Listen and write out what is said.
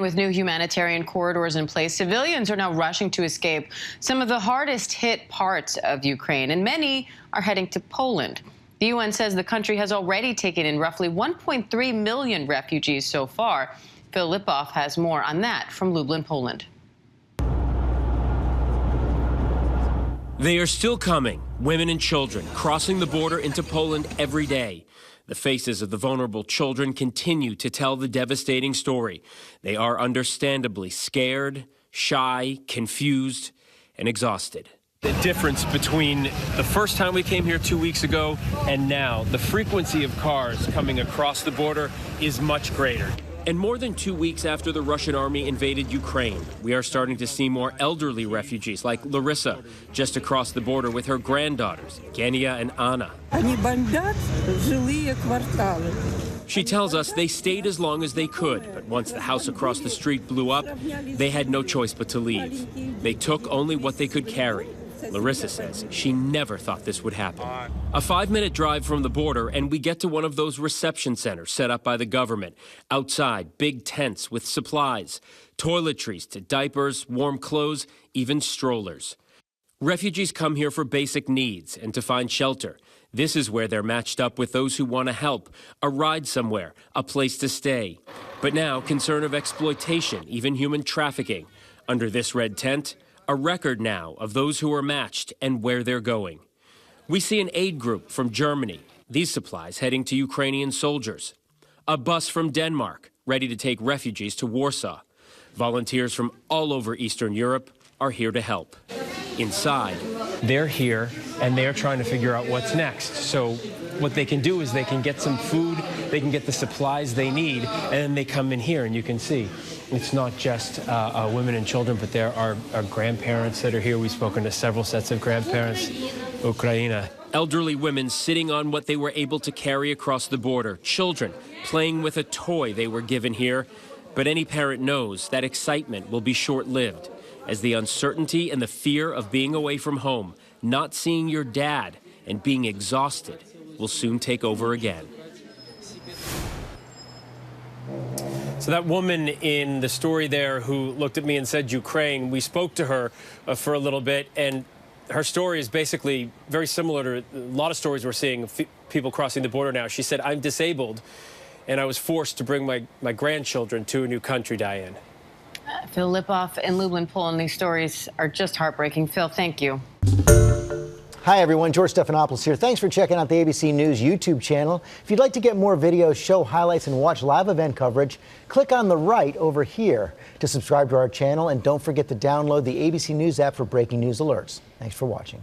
With new humanitarian corridors in place, civilians are now rushing to escape some of the hardest hit parts of Ukraine, and many are heading to Poland. The UN says the country has already taken in roughly 1.3 million refugees so far. Phil Lipoff has more on that from Lublin, Poland. They are still coming, women and children, crossing the border into Poland every day. The faces of the vulnerable children continue to tell the devastating story. They are understandably scared, shy, confused, and exhausted. The difference between the first time we came here 2 weeks ago and now, the frequency of cars coming across the border is much greater. And more than 2 weeks after the Russian army invaded Ukraine, we are starting to see more elderly refugees like Larissa just across the border with her granddaughters, Genia and Anna. She tells us they stayed as long as they could, but once the house across the street blew up, they had no choice but to leave. They took only what they could carry. Larissa says she never thought this would happen. A 5-minute drive from the border, and we get to one of those reception centers set up by the government. Outside, big tents with supplies, toiletries to diapers, warm clothes, even strollers. Refugees come here for basic needs and to find shelter. This is where they're matched up with those who want to help, a ride somewhere, a place to stay. But now, concern of exploitation, even human trafficking. Under this red tent, a record now of those who are matched and where they're going. We see an aid group from Germany, these supplies heading to Ukrainian soldiers. A bus from Denmark, ready to take refugees to Warsaw. Volunteers from all over Eastern Europe are here to help. Inside, They're here and they're trying to figure out what's next. So what they can do is they can get some food, they can get the supplies they need, and then they come in here and you can see. It's not just women and children, but there are grandparents that are here. We've spoken to several sets of grandparents. Ukraine. Elderly women sitting on what they were able to carry across the border. Children playing with a toy they were given here. But any parent knows that excitement will be short-lived, as the uncertainty and the fear of being away from home, not seeing your dad, and being exhausted will soon take over again. So that woman in the story there who looked at me and said Ukraine, we spoke to her for a little bit, and her story is basically very similar to a lot of stories we're seeing of people crossing the border now. She said, I'm disabled, and I was forced to bring my grandchildren to a new country, Diane. Phil Lipoff in Lublin, Poland. These stories are just heartbreaking. Phil, thank you. Hi, everyone. George Stephanopoulos here. Thanks for checking out the ABC News YouTube channel. If you'd like to get more videos, show highlights, and watch live event coverage, click on the right over here to subscribe to our channel. And don't forget to download the ABC News app for breaking news alerts. Thanks for watching.